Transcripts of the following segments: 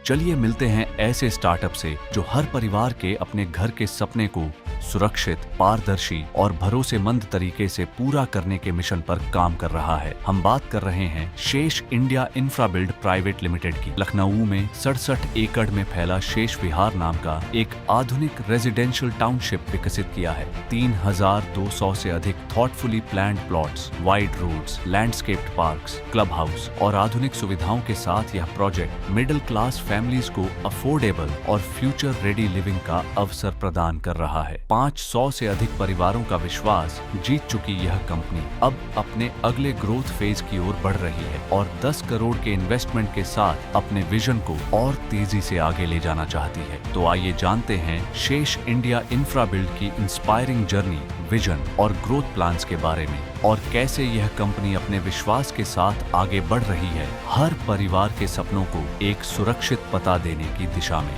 चलिए मिलते हैं ऐसे स्टार्टअप से जो हर परिवार के अपने घर के सपने को सुरक्षित, पारदर्शी और भरोसेमंद तरीके से पूरा करने के मिशन पर काम कर रहा है। हम बात कर रहे हैं शेष इंडिया इंफ्राबिल्ड प्राइवेट लिमिटेड की। लखनऊ में 67 एकड़ में फैला शेष विहार नाम का एक आधुनिक रेजिडेंशियल टाउनशिप विकसित किया है। 3200 से अधिक thoughtfully planned plots, wide roads, landscaped parks, club house और आधुनिक सुविधाओं के साथ यह प्रोजेक्ट मिडिल क्लास फैमिलीज को अफोर्डेबल और फ्यूचर रेडी लिविंग का अवसर प्रदान कर रहा है। 500 से अधिक परिवारों का विश्वास जीत चुकी यह कंपनी अब अपने अगले ग्रोथ फेज की ओर बढ़ रही है और 10 करोड़ के इन्वेस्टमेंट के साथ अपने विजन को और तेजी से आगे ले जाना चाहती है। तो आइए जानते हैं शेष इंडिया इंफ्राबिल्ड की इंस्पायरिंग जर्नी, विजन और ग्रोथ प्लान्स के बारे में और कैसे यह कंपनी अपने विश्वास के साथ आगे बढ़ रही है हर परिवार के सपनों को एक सुरक्षित पता देने की दिशा में।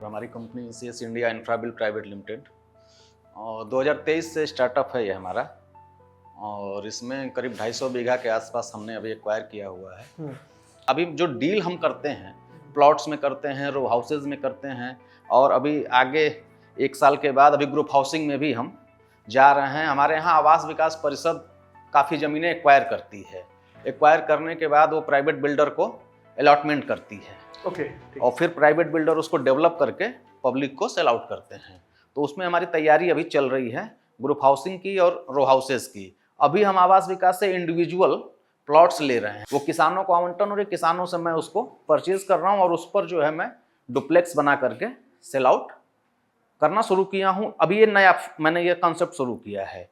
हमारी कंपनी शेष इंडिया इंफ्राबिल्ड प्राइवेट लिमिटेड और 2023 से स्टार्टअप है ये हमारा, और इसमें करीब 250 बीघा के आसपास हमने अभी एक्वायर किया हुआ है। अभी जो डील हम करते हैं प्लॉट्स में करते हैं, रो हाउसेज में करते हैं, और अभी आगे 1 साल के बाद अभी ग्रुप हाउसिंग में भी हम जा रहे हैं। हमारे यहाँ आवास विकास परिषद काफ़ी ज़मीनें एक्वायर करती है। एक्वायर करने के बाद वो प्राइवेट बिल्डर को अलॉटमेंट करती है। और फिर प्राइवेट बिल्डर उसको डेवलप करके पब्लिक को सेल आउट करते हैं। तो उसमें हमारी तैयारी अभी चल रही है ग्रुप हाउसिंग की और रो हाउसेस की। अभी हम आवास विकास से इंडिविजुअल प्लॉट्स ले रहे हैं, वो किसानों को आवंटन और किसानों से मैं उसको परचेज कर रहा हूँ और उस पर जो है मैं डुप्लेक्स बना करके सेल आउट करना शुरू किया हूँ। अभी ये नया मैंने ये कॉन्सेप्ट शुरू किया है।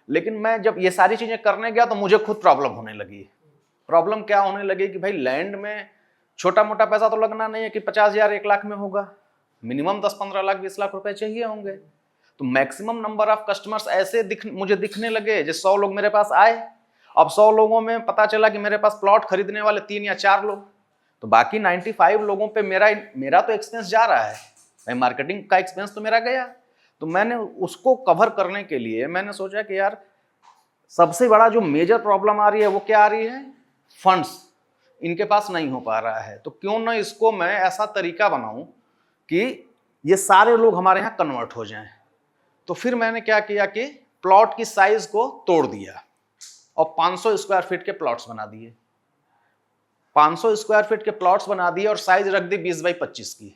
लेकिन मैं जब ये सारी चीज़ें करने गया तो मुझे खुद प्रॉब्लम होने लगी। प्रॉब्लम क्या होने लगी कि भाई लैंड में छोटा मोटा पैसा तो लगना नहीं है कि 50,000 1 लाख में होगा, मिनिमम 10-15 लाख 20 लाख रुपए चाहिए होंगे। तो मैक्सिमम नंबर ऑफ कस्टमर्स ऐसे मुझे दिखने लगे। जैसे 100 लोग मेरे पास आए, अब 100 लोगों में पता चला कि मेरे पास प्लॉट खरीदने वाले 3 या 4 लोग, तो बाकी 95 लोगों पे मेरा तो एक्सपेंस जा रहा है, मार्केटिंग का एक्सपेंस तो मेरा गया। तो मैंने उसको कवर करने के लिए मैंने सोचा कि यार सबसे बड़ा जो मेजर प्रॉब्लम आ रही है वो क्या आ रही है, फंड्स इनके पास नहीं हो पा रहा है। तो क्यों ना इसको मैं ऐसा तरीका बनाऊं कि ये सारे लोग हमारे यहाँ कन्वर्ट हो जाएं। तो फिर मैंने क्या किया कि प्लॉट की साइज को तोड़ दिया और 500 स्क्वायर फीट के प्लॉट्स बना दिए। 500 स्क्वायर फीट के प्लॉट्स बना दिए और साइज रख दी 20 बाई 25 की।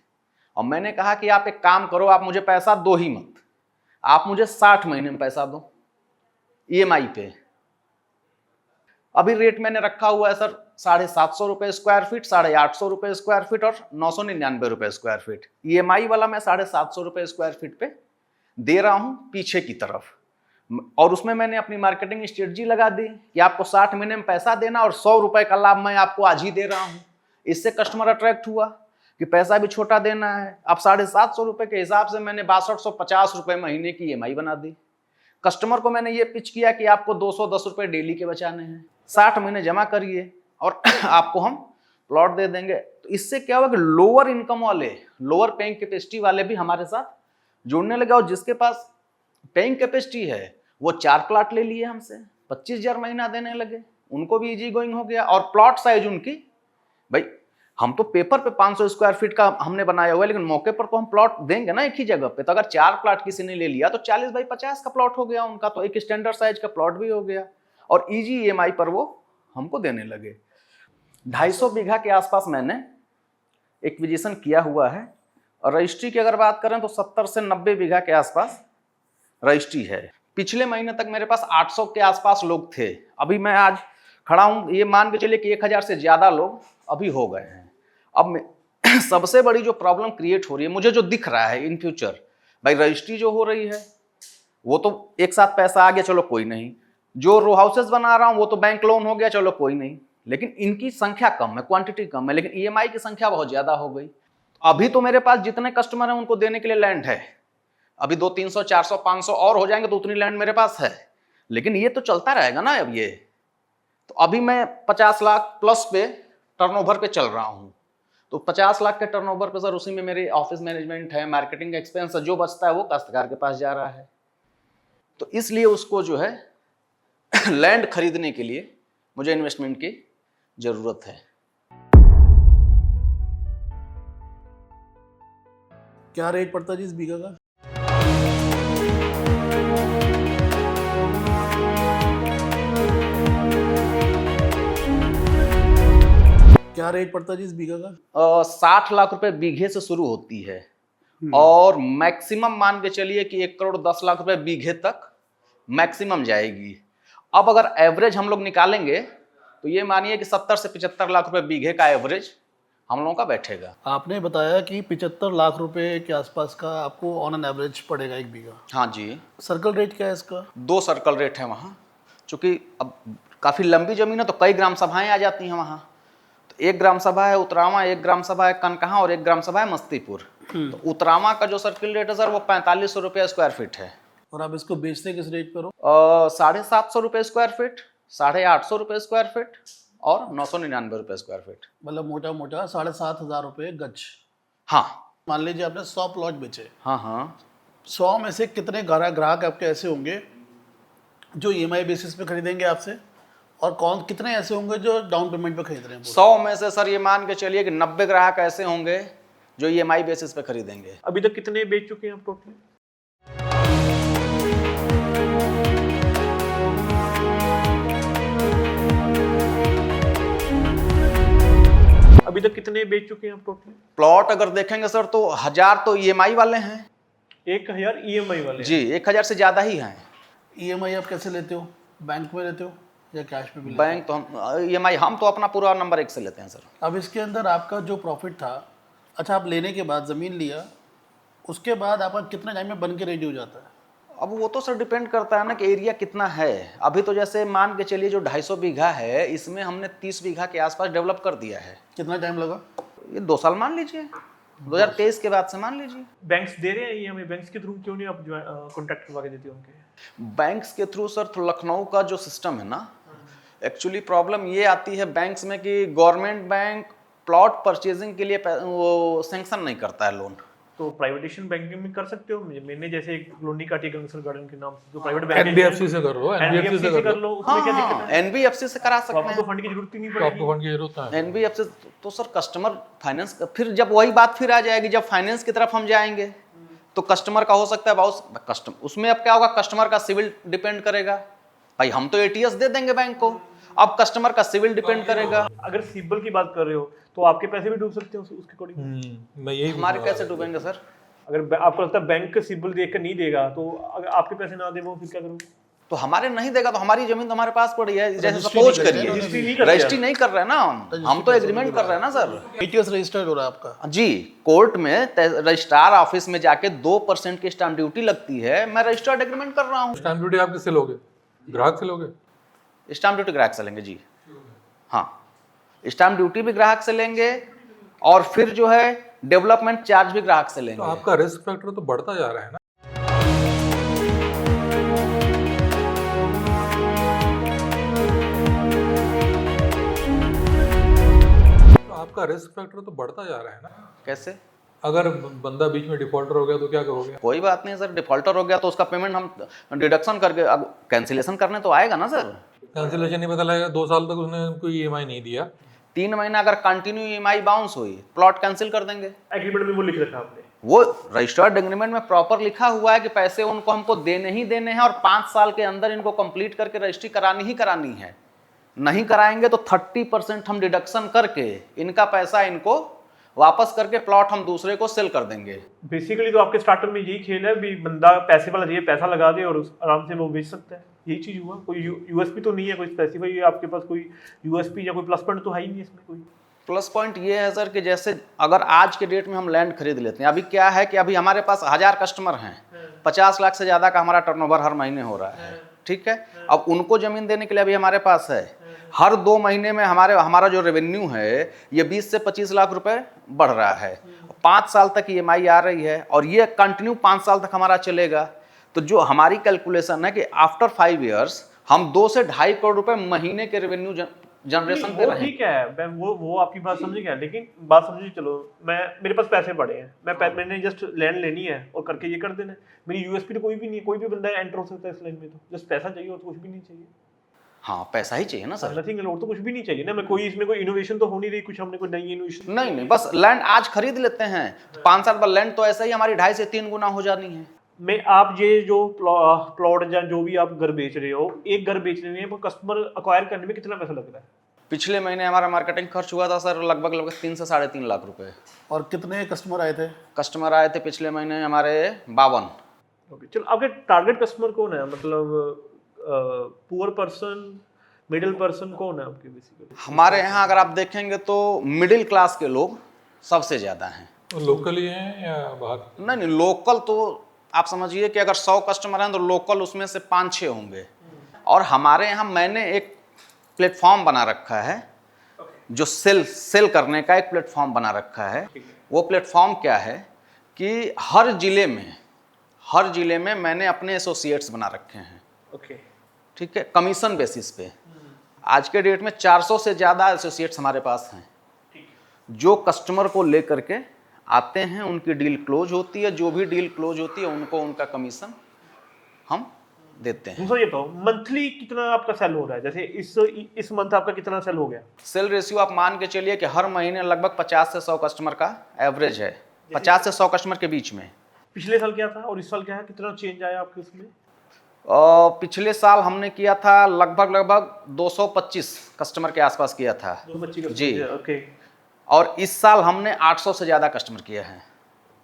और मैंने कहा कि आप एक काम करो, आप मुझे पैसा दो ही मत, आप मुझे 60 महीने में पैसा दो EMI पे। अभी रेट मैंने रखा हुआ है सर 750 रुपये स्क्वायर फीट, 850 रुपये स्क्वायर फीट और 999 रुपये स्क्वायर फीट। EMI वाला मैं 750 रुपये स्क्वायर फीट पे दे रहा हूँ पीछे की तरफ। और उसमें मैंने अपनी मार्केटिंग स्ट्रेटजी लगा दी कि आपको 60 महीने में पैसा देना और 100 रुपये का लाभ मैं आपको आज ही दे रहा हूँ। इससे कस्टमर अट्रैक्ट हुआ कि पैसा भी छोटा देना है। अब 750 रुपये के हिसाब से मैंने 6250 रुपये महीने की EMI बना दी। कस्टमर को मैंने ये पिच किया कि आपको 210 रुपये डेली के बचाने हैं, 60 महीने जमा करिए और आपको हम प्लॉट दे देंगे। तो इससे क्या होगा कि लोअर इनकम वाले, लोअर पेइंग कैपेसिटी वाले भी हमारे साथ जुड़ने लगे, और जिसके पास पेइंग कैपेसिटी है वो 4 प्लॉट ले लिए हमसे, 25,000 महीना देने लगे, उनको भी इजी गोइंग हो गया। और प्लॉट साइज उनकी, भाई हम तो पेपर पे 500 स्क्वायर फीट का हमने बनाया हुआ है, लेकिन मौके पर तो हम प्लॉट देंगे ना एक ही जगह पे। तो अगर 4 प्लॉट किसी ने ले लिया तो 40 बाई 50 का प्लॉट हो गया उनका, तो एक स्टैंडर्ड साइज का प्लॉट भी हो गया और इजी EMI पर वो हमको देने लगे। 250 बीघा के आसपास मैंने एक्विजिशन किया हुआ है, और रजिस्ट्री की अगर बात करें तो 70 से 90 बीघा के आसपास रजिस्ट्री है। पिछले महीने तक मेरे पास 800 के आसपास लोग थे। अभी मैं आज खड़ा हूँ, ये मान के चलिए कि 1000 से ज़्यादा लोग अभी हो गए हैं। अब सबसे बड़ी जो प्रॉब्लम क्रिएट हो रही है, मुझे जो दिख रहा है इन फ्यूचर, भाई रजिस्ट्री जो हो रही है वो तो एक साथ पैसा आ गया, चलो कोई नहीं। जो रो हाउसेस बना रहा हूँ वो तो बैंक लोन हो गया, चलो कोई नहीं। लेकिन इनकी संख्या कम है, क्वांटिटी कम है, लेकिन EMI की संख्या बहुत ज़्यादा हो गई। अभी तो मेरे पास जितने कस्टमर हैं उनको देने के लिए लैंड है, अभी 200, 300, 400, 500 और हो जाएंगे तो उतनी लैंड मेरे पास है। लेकिन ये तो चलता रहेगा ना अब ये। तो अभी मैं 50 लाख प्लस पे टर्नओवर पे चल रहा हूँ। तो 50 लाख के टर्नओवर पे सर उसी में मेरी ऑफिस मैनेजमेंट है, मार्केटिंग एक्सपेंस, जो बचता है वो काश्तकार के पास जा रहा है। तो इसलिए उसको जो है लैंड खरीदने के लिए मुझे इन्वेस्टमेंट की ज़रूरत है। क्या रेट पड़ता है जी इस बीघा का? क्या रेट पड़ता है जी इस बीघा का? 60 लाख रुपए बीघे से शुरू होती है और मैक्सिमम मान के चलिए कि 1,10,00,000 रुपए बीघे तक मैक्सिमम जाएगी। अब अगर एवरेज हम लोग निकालेंगे तो ये मानिए कि 70 से 75 लाख रुपए बीघे का एवरेज हम लोगों का बैठेगा। आपने बताया कि 75 लाख रुपए के आसपास का आपको ऑन एन एवरेज पड़ेगा एक बीघा। हाँ जी, सर्कल रेट क्या है इसका? 2 सर्कल रेट है वहाँ, चूँकि अब काफ़ी लंबी ज़मीन है तो कई ग्राम सभाएँ आ जाती हैं वहाँ। तो 1 ग्राम सभा है उतरावा, 1 ग्राम सभा है कनकहा और 1 ग्राम सभा है मस्तीपुर। तो उतरावा का जो सर्किल रेट है सर वो 4500 रुपये स्क्वायर फीट है। और आप इसको बेचते किस रेट पर हो? 750 रुपये स्क्वायर फीट, 850 रुपये स्क्वायर फीट और 999 रुपये स्क्वायर फीट। मतलब मोटा मोटा 7,500 रुपये गज। हाँ मान लीजिए आपने 100 प्लॉट बेचे, हाँ हाँ 100 में से कितने ग्राहक आपके ऐसे होंगे जो ईएमआई बेसिस पे खरीदेंगे आपसे, और कितने ऐसे होंगे जो डाउन पेमेंट पे खरीद रहे हैं? 100 में से सर ये मान के चलिए कि 90 ग्राहक ऐसे होंगे जो ईएमआई बेसिस पे खरीदेंगे। अभी तक कितने बेच चुके हैं आप टोटल? अभी तक कितने बेच चुके हैं आप टोटल? प्लॉट अगर देखेंगे सर तो 1000 तो ईएमआई वाले हैं। 1000 ईएमआई वाले? जी, 1000 से ज़्यादा ही हैं। ईएमआई आप कैसे लेते हो? बैंक में लेते हो या कैश पे भी लेते बैंक तो हम ईएमआई हम तो अपना पूरा नंबर 1 से लेते हैं सर। हो? अब इसके अंदर आपका जो प्रॉफिट था, अच्छा आप लेने के बाद ज़मीन लिया, उसके बाद आपका कितने टाइम में बन के रेडी हो जाता है? अब वो तो सर डिपेंड करता है ना कि एरिया कितना है। अभी तो जैसे मान के चलिए जो 250 बीघा है इसमें हमने 30 बीघा के आसपास डेवलप कर दिया है। कितना टाइम लगा? ये 2 साल मान लीजिए, 2023 के बाद से मान लीजिए। बैंक्स दे रहे हैं ये हमें? बैंक्स के थ्रू क्यों नहीं आप कॉन्ट्रैक्ट करवा के देते हो उनके? बैंक्स के थ्रू सर तो लखनऊ का जो सिस्टम है ना, एक्चुअली प्रॉब्लम ये आती है बैंक्स में कि गवर्नमेंट बैंक प्लॉट परचेजिंग के लिए वो सैंक्शन नहीं करता है लोन। तो प्राइवेटेशन बैंकिंग में कर सकते हो। मैंने जैसे एक कॉलोनी काटी गंगसर गार्डन के नाम से जो प्राइवेट बैंक एनबीएफसी से कर लो, एनबीएफसी से कर लो, उसमें क्या दिक्कत है? एनबीएफसी से करा तो सकते आपको तो हैं। फंड की जरूरत ही नहीं तो आपको पड़ेगी। फंड की जरूरत है। एनबीएफसी तो सर कस्टमर फाइनेंस फिर जब वही बात फिर आ जाएगी, जब फाइनेंस की तरफ हम जाएंगे तो कस्टमर का हो सकता है बहुत कस्टमर, उसमें अब क्या होगा, कस्टमर का सिविल डिपेंड करेगा। भाई हम तो एटीएस दे देंगे बैंक को, अब कस्टमर का सिविल डिपेंड करेगा। अगर सिबिल की बात कर रहे हो तो आपके पैसे भी डूब सकते हैं उसके अकॉर्डिंग। मैं यही हमारे कैसे डूबेंगे सर? अगर आपको लगता है बैंक सिबिल देख कर नहीं देगा तो अगर आपके पैसे ना दे वो फिर क्या करोगे? तो हमारे नहीं देगा तो हमारी जमीन तो हमारे पास पड़ी है। जैसे रजिस्ट्री सपोज नहीं करिए, रजिस्ट्री नहीं कर रहे रजिस्ट्री नहीं कर रहे हैं ना हम तो एग्रीमेंट कर रहे हैं ना सर। एटीएस रजिस्टर्ड हो रहा है आपका? जी, कोर्ट में रजिस्ट्रार ऑफिस में जाके 2% की स्टाम्प ड्यूटी लगती है, मैं रजिस्टर्ड एग्रीमेंट कर रहा हूँ। स्टैम्प ड्यूटी आप किससे लोगे? ग्राहक से लोगे? स्टाम्प ड्यूटी ग्राहक से लेंगे जी। हाँ, स्टाम्प ड्यूटी भी ग्राहक से लेंगे और फिर जो है डेवलपमेंट चार्ज भी ग्राहक से तो लेंगे। आपका रिस्क फैक्टर तो बढ़ता जा रहा है ना। तो आपका रिस्क फैक्टर तो बढ़ता जा रहा है ना। कैसे? अगर बंदा बीच में डिफॉल्टर हो गया तो क्या करोगे? कोई बात नहीं सर, डिफॉल्टर हो गया तो उसका पेमेंट हम डिडक्शन करके अब कैंसिलेशन करने तो आएगा ना सर। कैंसिलेशन नहीं पता लगेगा, 2 साल तक उसने कोई ईएमआई नहीं दिया, 3 महीना अगर कंटिन्यू ईएमआई बाउंस हुई, प्लॉट कैंसिल कर देंगे। एग्रीमेंट में वो लिख रखा आपने? वो रजिस्टर्ड एग्रीमेंट में प्रॉपर लिखा हुआ है कि पैसे उनको हमको देने ही देने हैं और 5 साल के अंदर इनको कंप्लीट करके रजिस्ट्री करानी ही करानी है। नहीं कराएंगे तो 30% हम डिडक्शन करके इनका पैसा इनको वापस करके प्लॉट हम दूसरे को सेल कर देंगे। बेसिकली तो आपके स्टार्टर में यही खेल है भी बंदा पैसे वाला चाहिए, पैसा लगा दे और आराम से वो बेच सकता है। यही चीज हुआ। कोई यूएसपी तो नहीं है, कोई स्पेसिफाई आपके पास कोई यूएसपी या कोई प्लस पॉइंट तो है ही नहीं इसमें कोई। प्लस पॉइंट ये है सर कि जैसे अगर आज के डेट में हम लैंड खरीद लेते हैं, अभी क्या है कि अभी हमारे पास 1000 कस्टमर हैं, 50 लाख से ज़्यादा का हमारा टर्नओवर हर महीने हो रहा है, ठीक है। अब उनको ज़मीन देने के लिए अभी हमारे पास है, हर 2 महीने में हमारा जो रेवेन्यू है ये 20 से 25 लाख रुपए बढ़ रहा है। 5 साल तक ईएमआई आ रही है और ये कंटिन्यू 5 साल तक हमारा चलेगा। तो जो हमारी कैलकुलेशन है कि आफ्टर 5 ईयर्स हम 2 से 2.5 करोड़ रुपए महीने के रेवेन्यू जनरेशन दे रहे हैं। ठीक है, मैं वो आपकी बात समझ गया, लेकिन बात समझिए, चलो मेरे पास पैसे पड़े हैं, मैंने जस्ट लैंड लेनी है और करके ये कर देना है। मेरी यूएसपी तो कोई भी नहीं है, कोई भी बंदा एंटर हो सकता है इस लाइन में, तो जस्ट पैसा चाहिए और तो कुछ भी नहीं चाहिए। हाँ, पैसा ही चाहिए ना सर। नथिंग और तो कुछ भी नहीं चाहिए ना, मैं कोई इसमें कोई इनोवेशन तो हो नहीं रही, कुछ हमने कोई नई इनोवेशन नहीं, बस लैंड आज खरीद लेते हैं, 5 साल बाद लैंड तो ऐसा ही हमारी 2.5 से 3 गुना हो जानी है। में। आप ये जो प्लॉट या जो भी आप घर बेच रहे हो, एक घर बेचने में वो कस्टमर अक्वायर करने में कितना पैसा लग रहा है? पिछले महीने हमारा मार्केटिंग खर्च हुआ था सर लगभग 3 से 3.5 लाख रुपए। और कितने कस्टमर आए थे? कस्टमर आए थे पिछले महीने हमारे 52। ओके, चलो आपके टारगेट कस्टमर कौन है, मतलब पुअर पर्सन, मिडिल पर्सन कौन है आपके बेसिकली? हमारे यहाँ अगर आप देखेंगे तो मिडिल क्लास के लोग सबसे ज़्यादा हैं। लोकल ही हैं या बाहर? नहीं, लोकल तो आप समझिए कि अगर 100 कस्टमर हैं तो लोकल उसमें से 5-6 होंगे। और हमारे यहाँ मैंने एक प्लेटफॉर्म बना रखा है जो सेल करने का एक प्लेटफॉर्म बना रखा है। वो प्लेटफॉर्म क्या है कि हर जिले में मैंने अपने एसोसिएट्स बना रखे हैं। ओके, ठीक है, कमीशन बेसिस पे। आज के डेट में 400 से ज़्यादा एसोसिएट्स हमारे पास हैं जो कस्टमर को लेकर के आते हैं, उनकी डील क्लोज होती है, जो भी डील क्लोज होती है उनको उनका कमीशन हम देते हैं। दूसरा ये तो मंथली कितना आपका सेल हो रहा है, जैसे इस मंथ आपका कितना सेल हो गया? सेल रेशियो आप मान के चलिए कि हर महीने लगभग 50 से 100 कस्टमर का एवरेज है, 50 से 100 कस्टमर के बीच में। पिछले साल क्या था और इस साल क्या है, कितना चेंज आया आपके उसमें? पिछले साल हमने किया था लगभग 225 कस्टमर के आसपास किया था जी। ओके, और इस साल हमने 800 से ज़्यादा कस्टमर किया है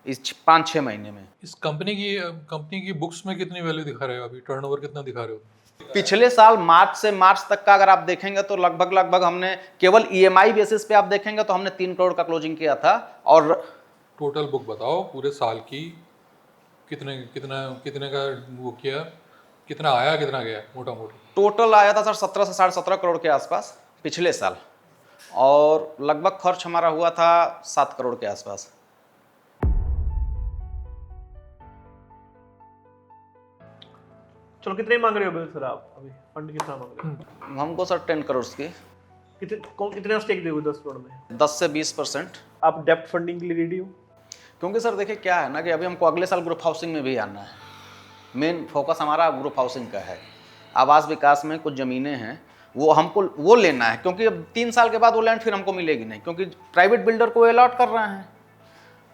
इस 5-6 महीने में। इस कंपनी की बुक्स में कितनी वैल्यू दिखा रहे हो अभी, टर्नओवर कितना दिखा रहे हो? पिछले साल मार्च से मार्च तक का अगर आप देखेंगे तो लगभग हमने केवल ईएमआई बेसिस पे आप देखेंगे तो हमने 3 करोड़ का क्लोजिंग किया था। और टोटल बुक बताओ पूरे साल की, कितने का वो किया, कितना आया कितना गया मोटा मोटी? टोटल आया था सर 17 से 17.5 करोड़ के आसपास पिछले साल, और लगभग खर्च हमारा हुआ था 7 करोड़ के आसपास। चलो कितने मांग रहे हो सर आप अभी, फंड कितना मांग रहे हो? हमको सर 10 करोड़ की। कितना स्टेक दोगे 10 करोड़ में? 10 से 20%। आप डेप्ट फंडिंग के लिए रेडी हो? क्योंकि सर देखिए क्या है ना कि अभी हमको अगले साल ग्रुप हाउसिंग में भी आना है। मेन फोकस हमारा ग्रुप हाउसिंग का है। आवास विकास में कुछ ज़मीनें हैं वो हमको वो लेना है, क्योंकि अब 3 साल के बाद वो लैंड फिर हमको मिलेगी नहीं, क्योंकि प्राइवेट बिल्डर को अलॉट कर रहे हैं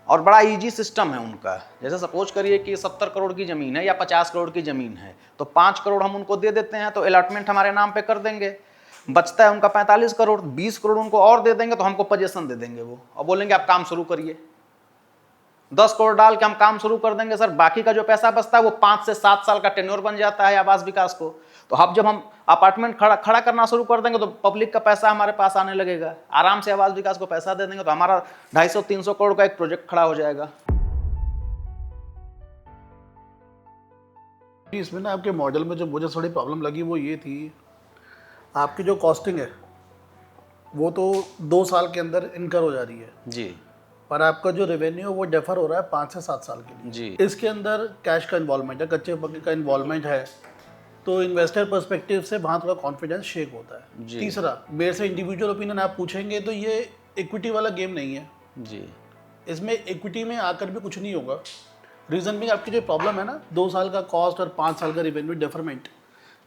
और बड़ा इजी सिस्टम है उनका। जैसे सपोज करिए कि 70 करोड़ की ज़मीन है या 50 करोड़ की ज़मीन है तो 5 करोड़ हम उनको दे देते हैं तो अलॉटमेंट हमारे नाम पे कर देंगे, बचता है उनका 45 करोड़, 20 करोड़ उनको और दे देंगे तो हमको पोजीशन दे देंगे वो, और बोलेंगे आप काम शुरू करिए। 10 करोड़ डाल के हम काम शुरू कर देंगे सर। बाकी का जो पैसा बचता है वो 5 से 7 साल का टेन्योर बन जाता है आवास विकास को। तो अब जब हम अपार्टमेंट खड़ा करना शुरू कर देंगे तो पब्लिक का पैसा हमारे पास आने लगेगा, आराम से आवास विकास को पैसा दे देंगे तो हमारा 250-300 करोड़ का एक प्रोजेक्ट खड़ा हो जाएगा। इसमें ना आपके मॉडल में जो मुझे थोड़ी प्रॉब्लम लगी वो ये थी, आपकी जो कॉस्टिंग है वो तो 2 साल के अंदर इनकर हो जा रही है जी, पर आपका जो रेवेन्यू वो डेफर हो रहा है 5 से 7 साल के लिए जी। इसके अंदर कैश का इन्वॉल्वमेंट है, कच्चे पक्के का इन्वॉल्वमेंट है, तो इन्वेस्टर पर्सपेक्टिव से वहाँ थोड़ा कॉन्फिडेंस शेक होता है। जी। तीसरा, मेरे से इंडिविजुअल ओपिनियन आप पूछेंगे तो ये इक्विटी वाला गेम नहीं है जी, इसमें इक्विटी में आकर भी कुछ नहीं होगा। रीज़न भी आपकी जो प्रॉब्लम है ना 2 साल का कॉस्ट और 5 साल का रेवेन्यू डेफरमेंट,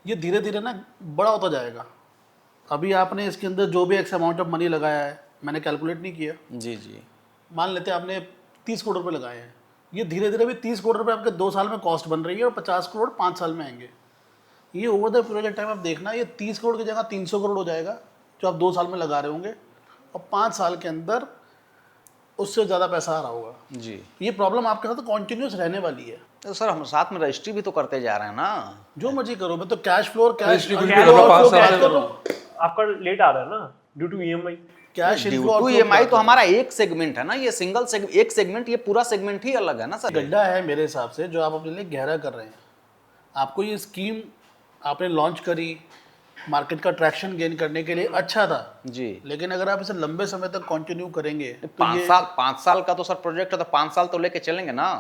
ये धीरे धीरे ना बड़ा होता जाएगा। अभी आपने इसके अंदर जो भी एक्स अमाउंट ऑफ मनी लगाया है, मैंने कैलकुलेट नहीं किया, जी, जी, मान लेते हैं आपने 30 करोड़ रुपये लगाए हैं, ये धीरे धीरे भी 30 करोड़ रुपये आपके 2 साल में कॉस्ट बन रही है और 50 करोड़ 5 साल में आएंगे। ये ओवर द पीरियड टाइम आप देखना, ये 30 करोड़ की जगह 300 करोड़ हो जाएगा जो आप 2 साल में लगा रहे होंगे, और 5 साल के अंदर उससे ज़्यादा पैसा आ रहा होगा। जी। ये प्रॉब्लम आपके साथ कॉन्टिन्यूस रहने वाली है। तो सर हम साथ में रजिस्ट्री भी तो करते जा रहे हैं ना। जो मर्जी करो, मैं तो कैश फ्लो और कैश Registry बिल्कुल होगा, 5 साल कर रहा हूँ। आपका लेट आ रहा है ना due to EMI. Cash due inflow to EMI तो हमारा एक सेगमेंट है ना, ये एक सेगमेंट, ये पूरा सेगमेंट ही अलग है ना सर। गड्ढा है मेरे हिसाब से जो आप अपने लिए गहरा कर रहे हैं। आपको ये स्कीम आपने लॉन्च करी मार्केट का ट्रैक्शन गेन करने के लिए, अच्छा था जी, लेकिन अगर आप इसे लंबे समय तक कंटिन्यू करेंगे तो 5 साल का तो सर प्रोजेक्ट है तो 5 साल तो लेके चलेंगे ना।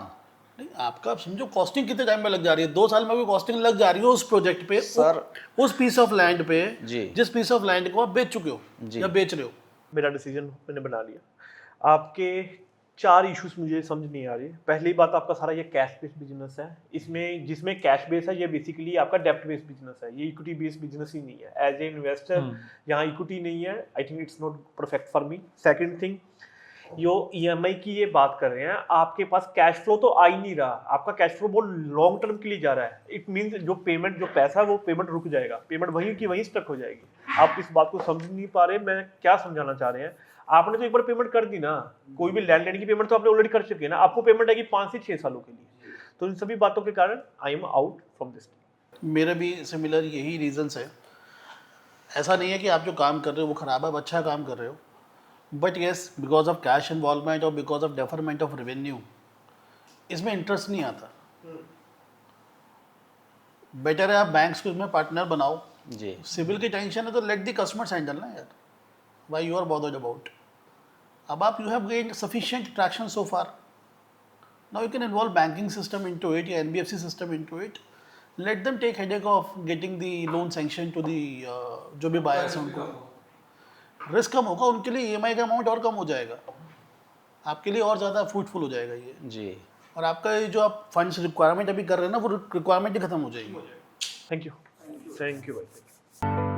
नहीं, आपका समझो कॉस्टिंग कितने टाइम में लग जा रही है, 2 साल में भी कॉस्टिंग लग जा रही है उस प्रोजेक्ट पे सर, उस पीस ऑफ लैंड पे जी, जिस पीस ऑफ लैंड को आप बेच चुके हो जी। या बेच रहे हो। मेरा डिसीजन मैंने बना लिया। आपके चार इश्यूज मुझे समझ नहीं आ रहे। पहली बात, आपका सारा ये कैश बेस्ड बिजनेस है, इसमें जिसमें कैश बेस है ये बेसिकली आपका डेप्ट बेस्ड बिजनेस है, ये इक्विटी बेस्ड बिजनेस ही नहीं है। एज ए इन्वेस्टर यहाँ इक्विटी नहीं है, I think it's not perfect for me. Second thing, जो ईएमआई की ये बात कर रहे हैं, आपके पास कैश फ्लो तो आ ही नहीं रहा, आपका कैश फ्लो बहुत लॉन्ग टर्म के लिए जा रहा है। इट मीन्स जो पेमेंट, जो पैसा है वो पेमेंट रुक जाएगा, पेमेंट वहीं की वहीं स्टक हो जाएगी। आप इस बात को समझ नहीं पा रहे मैं क्या समझाना चाह रहे हैं। आपने तो एक बार पेमेंट कर दी ना, कोई भी लैंडलाइन की पेमेंट तो आपने ऑलरेडी कर चुके हैं ना, आपको पेमेंट आएगी 5 से 6 सालों के लिए। तो इन सभी बातों के कारण I am out from this. मेरे भी सिमिलर यही रीजंस है। ऐसा नहीं है कि आप जो काम कर रहे हो वो ख़राब है, आप अच्छा काम कर रहे हो, but yes because of cash involvement और because of deferment of revenue इसमें इंटरेस्ट नहीं आता। बेटर है आप बैंक्स को इसमें पार्टनर बनाओ। जी सिविल की टेंशन है तो लेट द कस्टमर्स हैंडल ना यार, why you are bothered about. अब आप you have gained sufficient traction so far, now you can involve banking system into it या NBFC system into it, let them take headache of getting the loan sanction to the जो भी buyers हैं उनको। Risk कम होगा उनके लिए, EMI का amount और कम हो जाएगा, आपके लिए और ज़्यादा फ्रूटफुल हो जाएगा ये। जी और आपका ये जो आप फंड्स रिक्वायरमेंट अभी कर रहे हैं ना, वो रिक्वायरमेंट ही खत्म हो जाएगी। थैंक यू भाई।